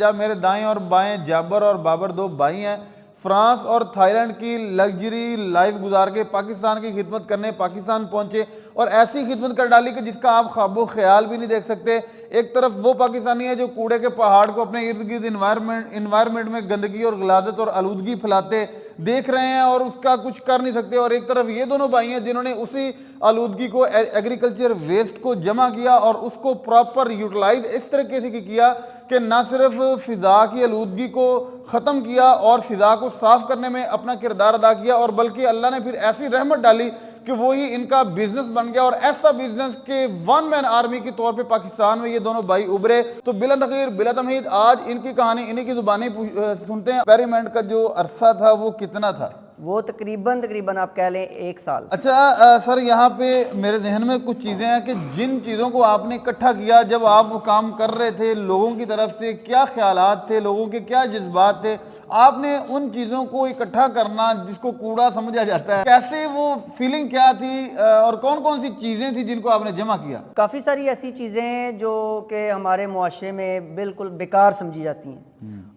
جب میرے دائیں اور بائیں جابر اور بابر دو بھائی ہیں، فرانس اور تھائی لینڈ کی لگژری لائف گزار کے پاکستان کی خدمت کرنے پاکستان پہنچے اور ایسی خدمت کر ڈالی کہ جس کا آپ خواب و خیال بھی نہیں دیکھ سکتے۔ ایک طرف وہ پاکستانی ہے جو کوڑے کے پہاڑ کو اپنے ارد گرد انوائرمنٹ میں گندگی اور غلاظت اور آلودگی پھیلاتے دیکھ رہے ہیں اور اس کا کچھ کر نہیں سکتے، اور ایک طرف یہ دونوں بھائی ہیں جنہوں نے اسی آلودگی کو ایگریکلچر ویسٹ کو جمع کیا اور اس کو پراپر یوٹیلائز اس طریقے سے کیا کہ نہ صرف فضا کی آلودگی کو ختم کیا اور فضا کو صاف کرنے میں اپنا کردار ادا کیا، اور بلکہ اللہ نے پھر ایسی رحمت ڈالی کہ وہی ان کا بزنس بن گیا، اور ایسا بزنس کہ ون مین آرمی کے طور پہ پاکستان میں یہ دونوں بھائی ابھرے۔ تو بلا تغیر بلا تمہید آج ان کی کہانی انہی کی زبانی سنتے ہیں۔ ایکسپیریمنٹ کا جو عرصہ تھا وہ کتنا تھا؟ وہ تقریباً آپ کہہ لیں 1 سال۔ اچھا سر، یہاں پہ میرے ذہن میں کچھ چیزیں ہیں کہ جن چیزوں کو آپ نے اکٹھا کیا جب آپ وہ کام کر رہے تھے، لوگوں کی طرف سے کیا خیالات تھے، لوگوں کے کیا جذبات تھے، آپ نے ان چیزوں کو اکٹھا کرنا جس کو کوڑا سمجھا جاتا ہے، کیسے وہ فیلنگ کیا تھی اور کون کون سی چیزیں تھیں جن کو آپ نے جمع کیا؟ کافی ساری ایسی چیزیں ہیں جو کہ ہمارے معاشرے میں بالکل بیکار سمجھی جاتی ہیں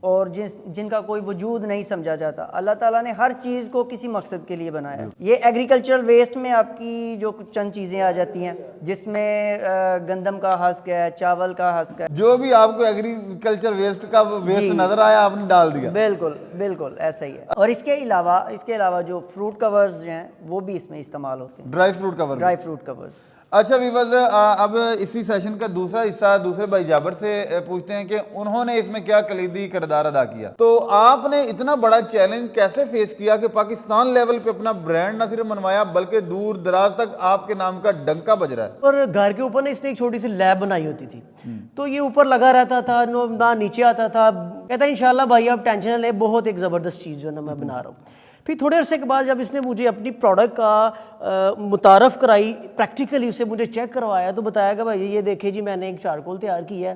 اور جن کا کوئی وجود نہیں سمجھا جاتا۔ اللہ تعالیٰ نے ہر چیز کو کسی مقصد کے لیے بنایا ہے۔ یہ ایگریکلچرل ویسٹ میں آپ کی جو چند چیزیں آ جاتی ہیں جس میں گندم کا حسک ہے، چاول کا حسک ہے، جو بھی آپ کو ایگریکلچر ویسٹ کا ویسٹ نظر آیا آپ نے ڈال دیا۔ بالکل ایسا ہی ہے۔ اور اس کے علاوہ جو فروٹ کورز ہیں وہ بھی اس میں استعمال ہوتے ہیں، ڈرائی فروٹ کورز۔ اچھا ویورز، اب اسی سیشن کا دوسرا حصہ دوسرے بھائی جابر سے پوچھتے ہیں کہ انہوں نے اس میں کیا کلیدی کردار ادا کیا۔ تو آپ نے اتنا بڑا چیلنج کیسے فیس کیا کہ پاکستان لیول پہ اپنا برانڈ نہ صرف منوایا بلکہ دور دراز تک آپ کے نام کا ڈنکا بج رہا ہے؟ اور گھر کے اوپر اس نے ایک چھوٹی سی لیب بنائی ہوتی تھی، تو یہ اوپر لگا رہتا تھا، نہ نیچے آتا تھا۔ کہتا ہے انشاءاللہ بھائی آپ ٹینشن نہ لیں، بہت ایک زبردست چیز جو ہے نا میں بنا رہا ہوں۔ پھر تھوڑے عرصے کے بعد جب اس نے مجھے اپنی پروڈکٹ کا متعارف کرائی، پریکٹیکلی اسے مجھے چیک کروایا تو بتایا کہ بھائی یہ دیکھیں جی میں نے ایک چارکول تیار کی ہے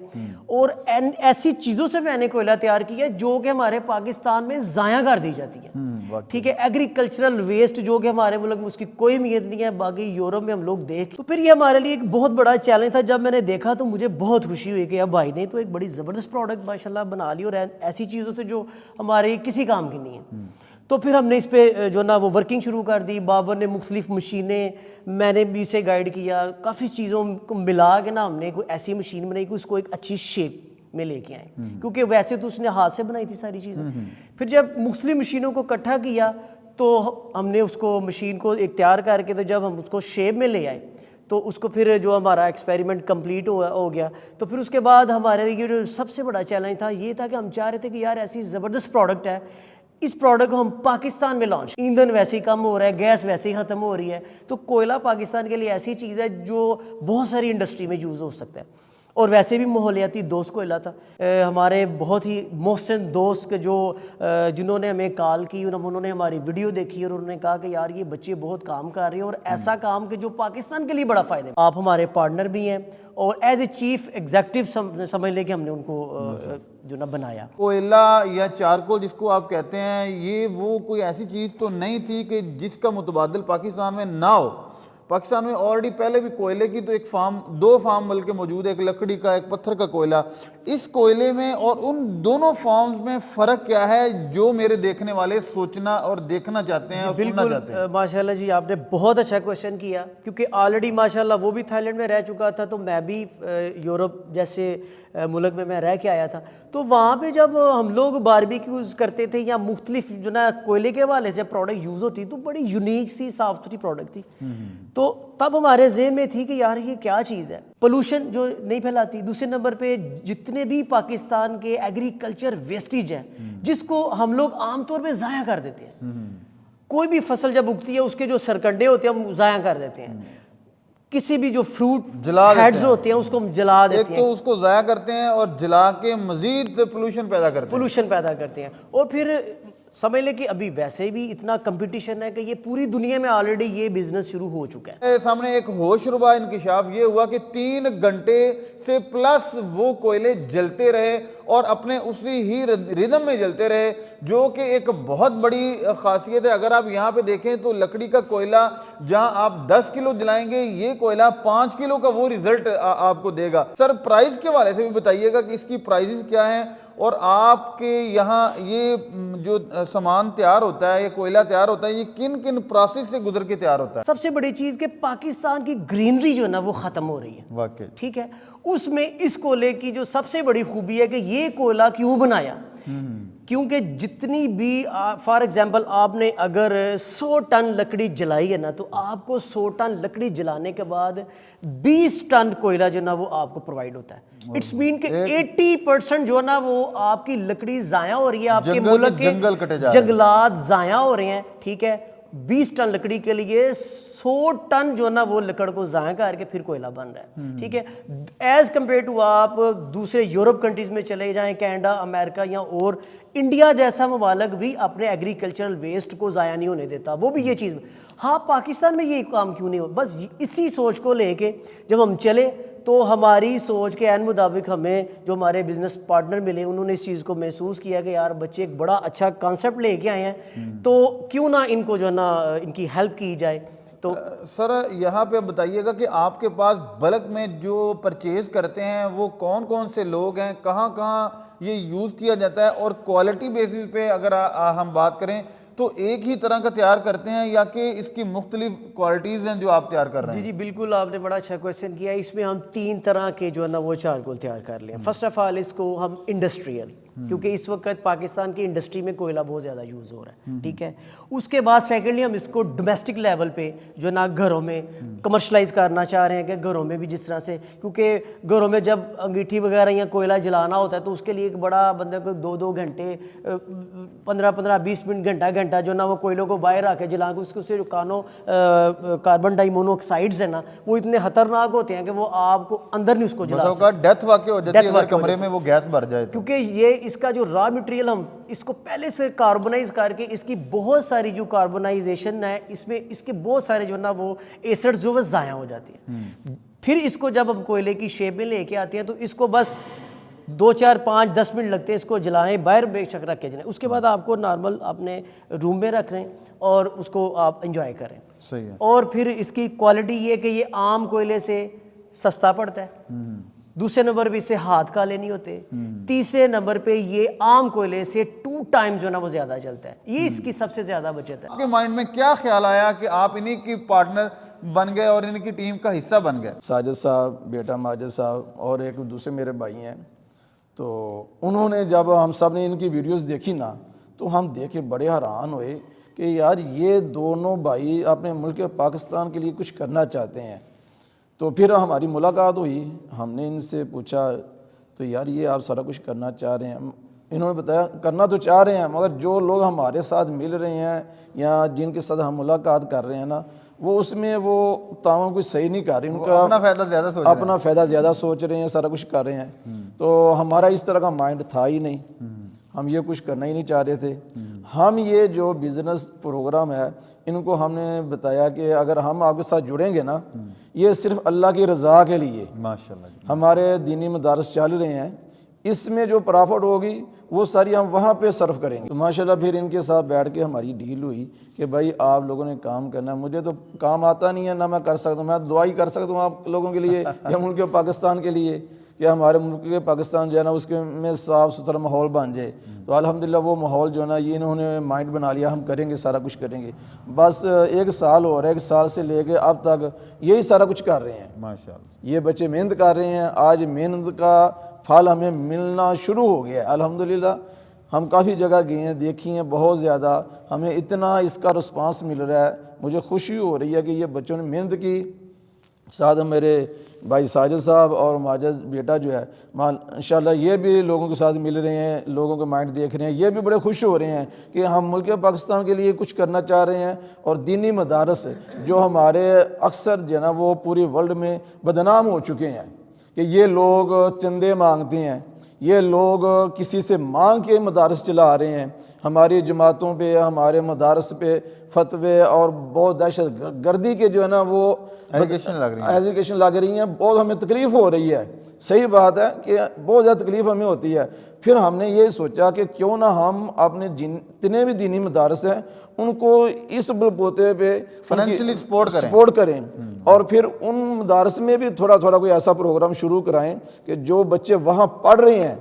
اور ایسی چیزوں سے میں نے کوئلہ تیار کیا ہے جو کہ ہمارے پاکستان میں ضائع کر دی جاتی ہے، ٹھیک ہے، ایگریکلچرل ویسٹ جو کہ ہمارے ملک میں اس کی کوئی اہمیت نہیں ہے، باقی یورپ میں ہم لوگ دیکھ۔ تو پھر یہ ہمارے لیے ایک بہت بڑا چیلنج تھا۔ جب میں نے دیکھا تو مجھے بہت خوشی ہوئی کہ اب بھائی نے تو ایک بڑی زبردست پروڈکٹ ماشاءاللہ بنا لی اور ایسی چیزوں سے جو ہمارے کسی کام کی نہیں ہے۔ تو پھر ہم نے اس پہ جو نا وہ ورکنگ شروع کر دی۔ بابر نے مختلف مشینیں، میں نے بھی اسے گائیڈ کیا، کافی چیزوں کو ملا کے نا ہم نے کوئی ایسی مشین بنائی کہ اس کو ایک اچھی شیپ میں لے کے آئیں، کیونکہ ویسے تو اس نے ہاتھ سے بنائی تھی ساری چیزیں۔ پھر جب مختلف مشینوں کو اکٹھا کیا تو ہم نے اس کو مشین کو ایک تیار کر کے تو جب ہم اس کو شیپ میں لے آئے تو اس کو پھر جو ہمارا ایکسپیریمنٹ کمپلیٹ ہو گیا تو پھر اس کے بعد ہمارے لیے جو سب سے بڑا چیلنج تھا یہ تھا کہ ہم چاہ رہے تھے کہ یار ایسی زبردست پروڈکٹ ہے، اس پروڈکٹ کو ہم پاکستان میں لانچ، ایندھن ویسے ہی کم ہو رہا ہے، گیس ویسے ہی ختم ہو رہی ہے، تو کوئلہ پاکستان کے لیے ایسی چیز ہے جو بہت ساری انڈسٹری میں یوز ہو سکتا ہے، اور ویسے بھی ماحولیاتی دوست کوئلہ تھا۔ ہمارے بہت ہی محسن دوست کے جنہوں نے ہمیں کال کی، انہوں نے ہماری ویڈیو دیکھی اور انہوں نے کہا کہ یار یہ بچے بہت کام کر رہے ہیں اور ایسا کام کہ جو پاکستان کے لیے بڑا فائدہ ہے، آپ ہمارے پارٹنر بھی ہیں، اور ایز اے چیف ایگزیکٹو سمجھ لیں کہ ہم نے ان کو جو نا بنایا۔ کوئلہ یا چارکول جس کو آپ کہتے ہیں، یہ وہ کوئی ایسی چیز تو نہیں تھی کہ جس کا متبادل پاکستان میں نہ ہو۔ پاکستان میں آلریڈی پہلے بھی کوئلے کی تو ایک فارم، 2 فارم بلکہ موجود ہے، ایک لکڑی کا ایک پتھر کا کوئلہ۔ اس کوئلے میں اور ان دونوں فارمز میں فرق کیا ہے جو میرے دیکھنے والے سوچنا اور دیکھنا چاہتے ہیں اور سننا چاہتے ہیں؟ ماشاءاللہ جی آپ نے بہت اچھا کویشچن کیا، کیونکہ آلریڈی ماشاءاللہ وہ بھی تھائی لینڈ میں رہ چکا تھا تو میں بھی یورپ جیسے ملک میں رہ کے آیا تھا، تو وہاں پہ جب ہم لوگ باربیکیوز کرتے تھے یا مختلف جو نا کوئلے کے حوالے سے پروڈکٹ یوز ہوتی تو بڑی یونیک سی صاف ستھری پروڈکٹ تھی، تو تب ہمارے ذہن میں تھی کہ یار یہ کیا چیز ہے، پولوشن جو نہیں پھیلاتی، دوسرے نمبر پہ جتنے بھی پاکستان کے ایگریکلچر ویسٹیج ہیں جس کو ہم لوگ عام طور پہ ضائع کر دیتے ہیں، کوئی بھی فصل جب اگتی ہے اس کے جو سرکنڈے ہوتے ہیں ہم ضائع کر دیتے ہیں، کسی بھی جو فروٹ ہیڈز ہوتے ہیں اس کو ہم جلا دیتے ہیں، ایک تو اس کو ضائع کرتے ہیں اور جلا کے مزید پولوشن پیدا کرتے ہیں، اور پھر سمجھ لیں کہ ابھی ویسے بھی اتنا کمپٹیشن ہے کہ یہ پوری دنیا میں آلریڈی یہ بزنس شروع ہو چکا ہے۔ سامنے ایک ہوش ربا انکشاف یہ ہوا کہ 3 گھنٹے سے پلس وہ کوئلے جلتے رہے اور اپنے اسی ہی ردم میں جلتے رہے، جو کہ ایک بہت بڑی خاصیت ہے۔ اگر آپ یہاں پہ دیکھیں تو لکڑی کا کوئلہ جہاں آپ 10 کلو جلائیں گے، یہ کوئلہ 5 کلو کا وہ ریزلٹ آپ کو دے گا۔ سر پرائز کے حوالے سے بھی بتائیے گا کہ اس کی پرائزز کیا ہیں، اور آپ کے یہاں یہ جو سامان تیار ہوتا ہے، یہ کوئلہ تیار ہوتا ہے، یہ کن کن پروسیس سے گزر کے تیار ہوتا ہے؟ سب سے بڑی چیز کہ پاکستان کی گرینری جو ہے نا وہ ختم ہو رہی ہے، واقعی ٹھیک ہے۔ اس میں اس کوئلے کی جو سب سے بڑی خوبی ہے کہ یہ کوئلہ کیوں بنایا، کیونکہ جتنی بھی فار ایگزامپل آپ نے اگر 100 ٹن لکڑی جلائی ہے نا، تو آپ کو 100 ٹن لکڑی جلانے کے بعد 20 ٹن کوئلہ جو نا وہ آپ کو پرووائڈ ہوتا ہے۔ اٹس مین کہ 80% جو نا وہ آپ کی لکڑی ضائع ہو رہی ہے، آپ کے ملک کے جنگل کٹے جا رہے ہیں، جنگلات ضائع ہو رہے ہیں، ٹھیک ہے۔ 20 ٹن لکڑی کے لیے 100 ٹن جو نا وہ لکڑ کو ضائع کر کے پھر کوئلہ بن رہا ہے، ٹھیک ہے۔ ایز کمپیئر ٹو آپ دوسرے یورپ کنٹریز میں چلے جائیں، کینیڈا، امریکہ یا اور، انڈیا جیسا ممالک بھی اپنے ایگریکلچرل ویسٹ کو ضائع نہیں ہونے دیتا، وہ بھی یہ چیز۔ ہاں پاکستان میں یہ کام کیوں نہیں ہو؟ بس اسی سوچ کو لے کے جب ہم چلے تو ہماری سوچ کے عین مطابق ہمیں جو ہمارے بزنس پارٹنر ملے، انہوں نے اس چیز کو محسوس کیا کہ یار بچے ایک بڑا اچھا کانسیپٹ لے کے آئے ہیں، تو کیوں نہ ان کو جو ہے نا ان کی ہیلپ کی جائے۔ تو سر یہاں پہ بتائیے گا کہ آپ کے پاس بلک میں جو پرچیز کرتے ہیں وہ کون کون سے لوگ ہیں، کہاں کہاں یہ یوز کیا جاتا ہے، اور کوالٹی بیسس پہ اگر ہم بات کریں تو ایک ہی طرح کا تیار کرتے ہیں یا کہ اس کی مختلف کوالٹیز ہیں جو آپ تیار کر رہے ہیں؟ جی بالکل، آپ نے بڑا اچھا کویشچن کیا ہے۔ اس میں ہم 3 طرح کے جو ہے نا وہ چارکول تیار کر لیں۔ فرسٹ آف آل اس کو ہم انڈسٹریل، کیونکہ اس وقت پاکستان کی انڈسٹری میں کوئلہ بہت زیادہ یوز ہو رہا ہے، ٹھیک ہے۔ اس کے بعد سیکنڈلی ہم اس کو ڈومیسٹک لیول پہ جو نا گھروں میں کمرشلائز کرنا چاہ رہے ہیں، کہ گھروں میں بھی جس طرح سے، کیونکہ گھروں میں جب انگیٹھی وغیرہ یا کوئلہ جلانا ہوتا ہے تو اس کے لیے ایک بڑا بندے کو 2-2 گھنٹے 15-20 منٹ گھنٹہ جو نا وہ کوئلوں کو باہر آ کے جلا کے اس سے جو کاربن ڈائی مونو آکسائڈز ہیں نا وہ اتنے خطرناک ہوتے ہیں کہ وہ آپ کو اندر نہیں اس کو جلا سکتے، ڈیتھ واقع ہو جاتی ہے اگر کمرے میں وہ گیس بھر جائے تو۔ کیونکہ یہ اس کا جو را مٹیریل ہم اس کو پہلے سے کاربونائز کر کے اس کی بہت ساری جو کاربونائزیشن ہے اس میں اس کے بہت سارے جو نا وہ ایسڈز جو وہ ضائع ہو جاتی ہیں۔ پھر اس کو جب ہم کوئلے کی شیپ میں لے کے آتے ہیں تو اس کو بس 2-4-5-10 منٹ لگتے ہیں اس کو جلانے، باہر بے شک رکھ کے جلائیں۔ اس کے بعد آپ کو نارمل اپنے روم میں رکھ رہے ہیں اور اس کو آپ انجوائے کریں۔ صحیح ہے۔ اور پھر اس کی کوالٹی یہ کہ یہ عام کوئلے سے سستا پڑتا ہے، دوسرے نمبر پہ اس سے ہاتھ کالے نہیں ہوتے، تیسرے نمبر پہ یہ عام کوئلے سے 2 ٹائم جو نا وہ زیادہ جلتا ہے، یہ اس کی سب سے زیادہ بچت ہے۔ آپ کے مائنڈ میں کیا خیال آیا کہ آپ انہی کی پارٹنر بن گئے اور ان کی ٹیم کا حصہ بن گئے؟ ساجد صاحب، بیٹا ماجد صاحب اور ایک دوسرے میرے بھائی ہیں، تو انہوں نے جب ہم سب نے ان کی ویڈیوز دیکھی نا تو ہم دیکھ کے بڑے حیران ہوئے کہ یار یہ دونوں بھائی اپنے ملک پاکستان کے لیے کچھ کرنا چاہتے ہیں۔ تو پھر ہماری ملاقات ہوئی، ہم نے ان سے پوچھا تو یار یہ آپ سارا کچھ کرنا چاہ رہے ہیں؟ انہوں نے بتایا کرنا تو چاہ رہے ہیں مگر جو لوگ ہمارے ساتھ مل رہے ہیں یا جن کے ساتھ ہم ملاقات کر رہے ہیں نا وہ اس میں وہ تعاون کچھ صحیح نہیں کر رہے، ان کا اپنا فائدہ زیادہ سوچ رہے ہیں، اپنا فائدہ زیادہ سوچ رہے ہیں، سارا کچھ کر رہے ہیں۔ تو ہمارا اس طرح کا مائنڈ تھا ہی نہیں، ہم یہ کچھ کرنا ہی نہیں چاہ رہے تھے۔ ہم یہ جو بزنس پروگرام ہے ان کو ہم نے بتایا کہ اگر ہم آپ کے ساتھ جڑیں گے نا یہ صرف اللہ کی رضا کے لیے، ماشاءاللہ جی، ہمارے دینی مدارس چل رہے ہیں، اس میں جو پرافٹ ہوگی وہ ساری ہم وہاں پہ صرف کریں گے۔ تو ماشاءاللہ پھر ان کے ساتھ بیٹھ کے ہماری ڈیل ہوئی کہ بھائی آپ لوگوں نے کام کرنا ہے، مجھے تو کام آتا نہیں ہے نہ میں کر سکتا ہوں، میں دعا ہی کر سکتا ہوں آپ لوگوں کے لیے یا ملک پاکستان کے لیے کہ ہمارے ملک کے پاکستان جو ہے نا اس کے میں صاف ستھرا ماحول بن جائے۔ تو الحمدللہ وہ ماحول جو ہے نا یہ انہوں نے مائنڈ بنا لیا، ہم کریں گے، سارا کچھ کریں گے۔ بس 1 سال ہو رہا ہے، 1 سال سے لے کے اب تک یہی سارا کچھ کر رہے ہیں۔ ماشاءاللہ یہ بچے محنت کر رہے ہیں، آج محنت کا پھل ہمیں ملنا شروع ہو گیا ہے الحمدللہ۔ ہم کافی جگہ گئے ہیں، دیکھی ہیں، بہت زیادہ ہمیں اتنا اس کا رسپانس مل رہا ہے، مجھے خوشی ہو رہی ہے کہ یہ بچوں نے محنت کی۔ ساتھ میرے بھائی ساجد صاحب اور ماجد بیٹا جو ہے ماشاءاللہ یہ بھی لوگوں کے ساتھ مل رہے ہیں، لوگوں کے مائنڈ دیکھ رہے ہیں، یہ بھی بڑے خوش ہو رہے ہیں کہ ہم ملک پاکستان کے لیے کچھ کرنا چاہ رہے ہیں۔ اور دینی مدارس جو ہمارے اکثر جو ہے نا وہ پوری ورلڈ میں بدنام ہو چکے ہیں کہ یہ لوگ چندے مانگتے ہیں، یہ لوگ کسی سے مانگ کے مدارس چلا رہے ہیں. ہماری جماعتوں پہ, ہمارے مدارس پہ فتوے اور بہت دہشت گردی کے جو ہے نا وہ ایجوکیشن لگ رہی ہیں. بہت ہمیں تکلیف ہو رہی ہے. صحیح بات ہے کہ بہت زیادہ تکلیف ہمیں ہوتی ہے. پھر ہم نے یہ سوچا کہ کیوں نہ ہم اپنے جتنے بھی دینی مدارس ہیں ان کو اس بلبوتے پہ فائنینشلی سپورٹ کریں, اور پھر ان مدارس میں بھی تھوڑا تھوڑا کوئی ایسا پروگرام شروع کرائیں کہ جو بچے وہاں پڑھ رہے ہیں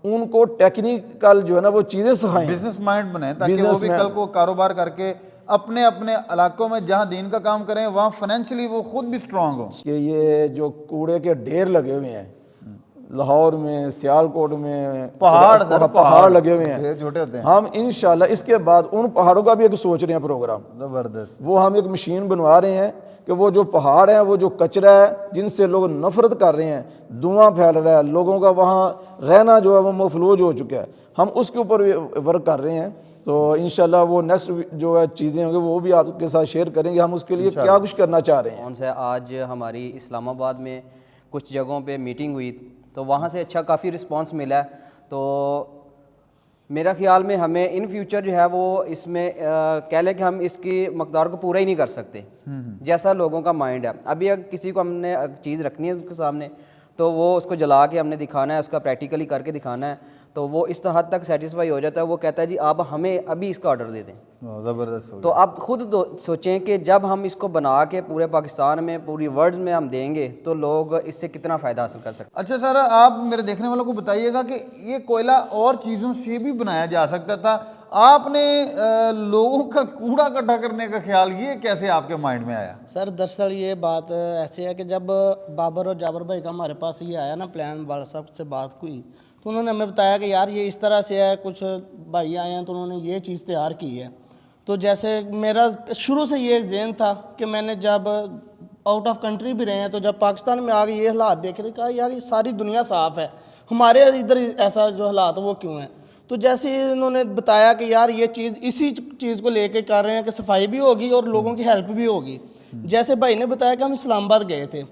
ان کو ٹیکنیکل جو ہے نا وہ چیزیں سکھائیں, بزنس مائنڈ بنیں تاکہ وہ بھی کل کو کاروبار کر کے اپنے اپنے علاقوں میں جہاں دین کا کام کریں وہاں فائنینشلی وہ خود بھی سٹرونگ ہوں. کہ یہ جو کوڑے کے ڈھیر لگے ہوئے ہیں لاہور میں, سیالکوٹ میں, پہاڑ لگے ہوئے ہیں, چھوٹے ہوتے ہیں. ہم انشاءاللہ اس کے بعد ان پہاڑوں کا بھی ایک سوچ رہے ہیں پروگرام. زبردست. وہ ہم ایک مشین بنوا رہے ہیں کہ وہ جو پہاڑ ہیں, وہ جو کچرا ہے جن سے لوگ نفرت کر رہے ہیں, دھواں پھیل رہا ہے, لوگوں کا وہاں رہنا جو ہے وہ مفلوج ہو چکا ہے, ہم اس کے اوپر ورک کر رہے ہیں. تو انشاءاللہ وہ نیکسٹ جو ہے چیزیں ہوں گے وہ بھی آپ کے ساتھ شیئر کریں گے ہم اس کے لیے کیا کچھ کرنا چاہ رہے ہیں. کون سے آج ہماری اسلام آباد میں کچھ جگہوں پہ میٹنگ ہوئی تو وہاں سے اچھا کافی رسپانس ملا ہے. تو میرا خیال میں ہمیں ان فیوچر جو ہے وہ اس میں کہہ لیں کہ ہم اس کی مقدار کو پورا ہی نہیں کر سکتے جیسا لوگوں کا مائنڈ ہے. ابھی اگر کسی کو ہم نے چیز رکھنی ہے اس کے سامنے تو وہ اس کو جلا کے ہم نے دکھانا ہے, اس کا پریکٹیکلی کر کے دکھانا ہے, تو وہ اس حد تک سیٹسفائی ہو جاتا ہے. وہ کہتا ہے جی آپ ہمیں ابھی اس کا آرڈر دے دیں. زبردست. تو آپ خود سوچیں کہ جب ہم اس کو بنا کے پورے پاکستان میں پوری ورلڈ میں ہم دیں گے تو لوگ اس سے کتنا فائدہ حاصل کر سکتے ہیں. اچھا سر, آپ میرے دیکھنے والوں کو بتائیے گا کہ یہ کوئلہ اور چیزوں سے بھی بنایا جا سکتا تھا, آپ نے لوگوں کا کوڑا اکٹھا کرنے کا خیال یہ کیسے آپ کے مائنڈ میں آیا؟ سر دراصل یہ بات ایسے ہے کہ جب بابر اور جابر بھائی کا ہمارے پاس یہ آیا نا پلان, والا صاحب سے بات ہوئی تو انہوں نے ہمیں بتایا کہ یار یہ اس طرح سے ہے, کچھ بھائی آئے ہیں تو انہوں نے یہ چیز تیار کی ہے. تو جیسے میرا شروع سے یہ ذہن تھا کہ میں نے جب آؤٹ آف کنٹری بھی رہے ہیں تو جب پاکستان میں آ کے یہ حالات دیکھ رہے کہا یار یہ ساری دنیا صاف ہے, ہمارے ادھر ایسا جو حالات وہ کیوں ہیں. تو جیسے انہوں نے بتایا کہ یار یہ چیز اسی چیز کو لے کے کر رہے ہیں کہ صفائی بھی ہوگی اور لوگوں کی ہیلپ بھی ہوگی. جیسے بھائی نے بتایا کہ ہم اسلام آباد گئے تھے,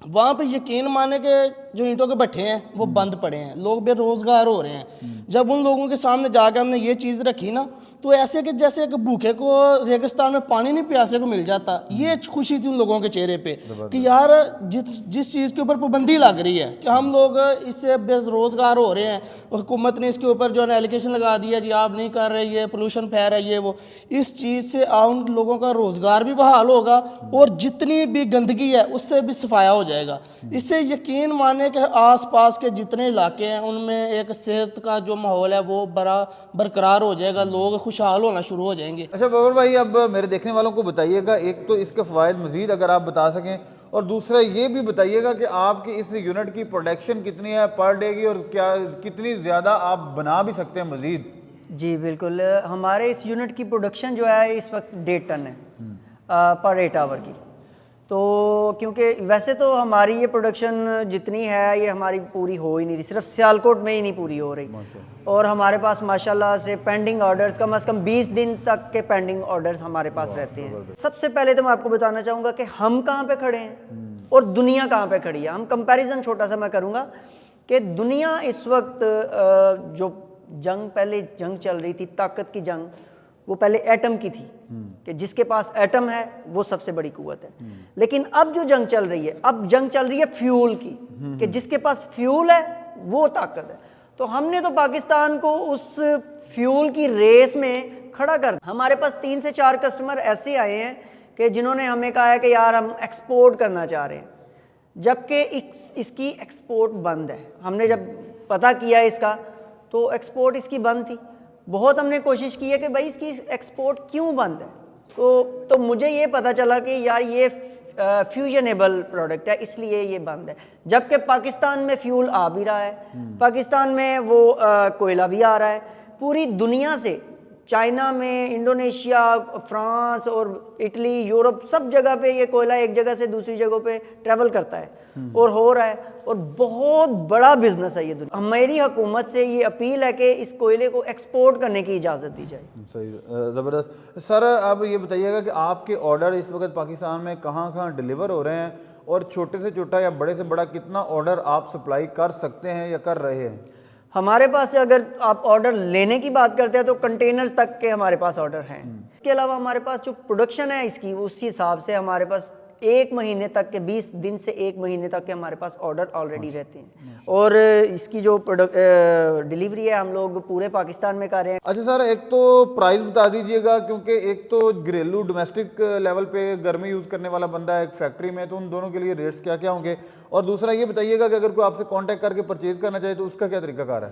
وہاں پہ یقین مانے کہ جو اینٹوں کے بھٹے ہیں وہ بند پڑے ہیں, لوگ بے روزگار ہو رہے ہیں. جب ان لوگوں کے سامنے جا کے ہم نے یہ چیز رکھی نا تو ایسے کہ جیسے کہ بھوکے کو ریگستان میں پانی نہیں پیاسے کو مل جاتا, یہ خوشی تھی ان لوگوں کے چہرے پہ کہ یار جس چیز کے اوپر پابندی لگ رہی ہے کہ ہم لوگ اس سے بے روزگار ہو رہے ہیں, حکومت نے اس کے اوپر جو ہے نا ایلیگیشن لگا دیا جی آپ نہیں کر رہے, یہ پولوشن پھیل رہا ہے یہ وہ, اس چیز سے ان لوگوں کا روزگار بھی بحال ہوگا اور جتنی بھی گندگی ہے اس سے بھی صفایا ہو جائے گا. اس سے یقین مانے کہ آس پاس کے جتنے علاقے ہیں ان میں ایک صحت کا جو ماحول ہے وہ برقرار ہو جائے گا, لوگ خوشحال ہونا شروع ہو جائیں گے. اچھا بابر بھائی, اب میرے دیکھنے والوں کو بتائیے گا, ایک تو اس کے فوائد مزید اگر آپ بتا سکیں, اور دوسرا یہ بھی بتائیے گا کہ آپ کی اس یونٹ کی پروڈکشن کتنی ہے پر ڈے کی, اور کیا کتنی زیادہ آپ بنا بھی سکتے ہیں مزید؟ جی بالکل, ہمارے اس یونٹ کی پروڈکشن جو ہے اس وقت 1.5 ٹن ہے پر 8 آور کی. تو کیونکہ ویسے تو ہماری یہ پروڈکشن جتنی ہے یہ ہماری پوری ہو ہی نہیں رہی, صرف سیالکوٹ میں ہی نہیں پوری ہو رہی, اور ہمارے پاس ماشاءاللہ سے پینڈنگ آرڈرز کم از کم 20 دن تک کے پینڈنگ آرڈرز ہمارے پاس رہتے ہیں. سب سے پہلے تو میں آپ کو بتانا چاہوں گا کہ ہم کہاں پہ کھڑے ہیں اور دنیا کہاں پہ کھڑی ہے. ہم کمپیریزن چھوٹا سا میں کروں گا کہ دنیا اس وقت جو پہلے جنگ چل رہی تھی, طاقت کی جنگ, وہ پہلے ایٹم کی تھی کہ جس کے پاس ایٹم ہے وہ سب سے بڑی قوت ہے. لیکن اب جو جنگ چل رہی ہے, اب جنگ چل رہی ہے فیول کی کہ جس کے پاس فیول ہے وہ طاقت ہے. تو ہم نے تو پاکستان کو اس فیول کی ریس میں کھڑا کر دیا. ہمارے پاس 3 سے 4 کسٹمر ایسے آئے ہیں کہ جنہوں نے ہمیں کہا ہے کہ یار ہم ایکسپورٹ کرنا چاہ رہے ہیں, جبکہ اس کی ایکسپورٹ بند ہے. ہم نے جب پتہ کیا اس کا تو ایکسپورٹ اس کی بند تھی. بہت ہم نے کوشش کی ہے کہ بھائی اس کی ایکسپورٹ کیوں بند ہے, تو مجھے یہ پتہ چلا کہ یار یہ فیوژنیبل پروڈکٹ ہے اس لیے یہ بند ہے. جبکہ پاکستان میں فیول آ بھی رہا ہے, پاکستان میں وہ کوئلہ بھی آ رہا ہے, پوری دنیا سے چائنا میں، انڈونیشیا، فرانس اور اٹلی، یورپ، سب جگہ پہ یہ کوئلہ ایک جگہ سے دوسری جگہوں پہ ٹریول کرتا ہے اور ہو رہا ہے، اور بہت بڑا بزنس ہے یہ دنیا۔ میری حکومت سے یہ اپیل ہے کہ اس کوئلے کو ایکسپورٹ کرنے کی اجازت دی جائے۔ صحیح، زبردست۔ سر آپ یہ بتائیے گا کہ آپ کے آرڈر اس وقت پاکستان میں کہاں کہاں ڈیلیور ہو رہے ہیں، اور چھوٹے سے چھوٹا یا بڑے سے بڑا کتنا آرڈر آپ سپلائی کر سکتے ہیں یا کر رہے ہیں؟ ہمارے پاس اگر آپ آرڈر لینے کی بات کرتے ہیں تو کنٹینرز تک کے ہمارے پاس آرڈر ہیں۔ اس کے علاوہ ہمارے پاس جو پروڈکشن ہے اس کی، اسی حساب سے ہمارے پاس 1 مہینے تک کے 20 دن سے 1 مہینے تک کے ہمارے پاس آرڈر آلریڈی رہتے ہیں، اور اس کی جو ڈیلیوری ہے ہم لوگ پورے پاکستان میں کر رہے ہیں۔ اچھا سر، ایک تو پرائز بتا دیجئے گا، کیونکہ ایک تو گھریلو ڈومیسٹک لیول پہ گھر میں یوز کرنے والا بندہ ہے، ایک فیکٹری میں، تو ان دونوں کے لیے ریٹس کیا کیا ہوں گے، اور دوسرا یہ بتائیے گا کہ اگر کوئی آپ سے کانٹیکٹ کر کے پرچیز کرنا چاہے تو اس کا کیا طریقہ کار ہے؟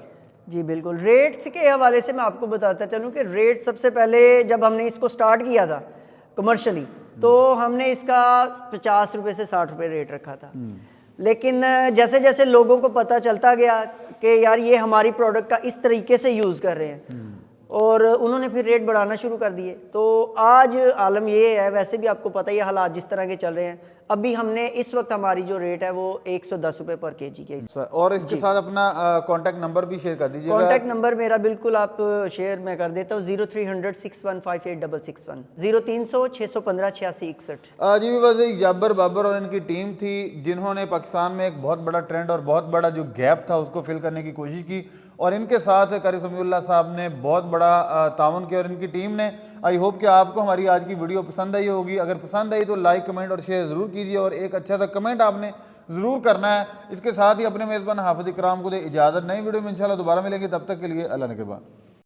جی بالکل، ریٹس کے حوالے سے میں آپ کو بتاتا چلوں کہ ریٹ سب سے پہلے جب ہم نے اس کو سٹارٹ کیا تھا کمرشلی، تو ہم نے اس کا 50 روپے سے 60 روپے ریٹ رکھا تھا، لیکن جیسے جیسے لوگوں کو پتہ چلتا گیا کہ یار یہ ہماری پروڈکٹ کا اس طریقے سے یوز کر رہے ہیں، اور انہوں نے پھر ریٹ بڑھانا شروع کر دیے، تو آج عالم یہ ہے، ویسے بھی آپ کو پتہ ہی ہے حالات جس طرح کے چل رہے ہیں، ابھی ہم نے اس وقت ہماری جو ریٹ ہے وہ 110 روپے پر کے جی کے۔ اور اس کے ساتھ اپنا کانٹیکٹ نمبر بھی شیئر کر دیجیے گا۔ کانٹیکٹ نمبر میرا بالکل آپ شیئر میں کر دیتا ہوں، 0300 6158 661 0300 615 8661۔ جی بھی جابر بابر اور ان کی ٹیم تھی جنہوں نے پاکستان میں ایک بہت بڑا ٹرینڈ اور بہت بڑا جو گیپ تھا اس کو فل کرنے کی کوشش کی، اور ان کے ساتھ قاری سمیع اللہ صاحب نے بہت بڑا تعاون کیا، اور ان کی ٹیم نے۔ آئی ہوپ کہ آپ کو ہماری آج کی ویڈیو پسند آئی ہوگی، اگر پسند آئی تو لائک، کمنٹ اور شیئر ضرور کیجیے، اور ایک اچھا سا کمنٹ آپ نے ضرور کرنا ہے۔ اس کے ساتھ ہی اپنے میزبان حافظ اکرام کو دے اجازت، نئی ویڈیو میں انشاءاللہ دوبارہ ملیں گے، تب تک کے لیے اللہ نگہبان۔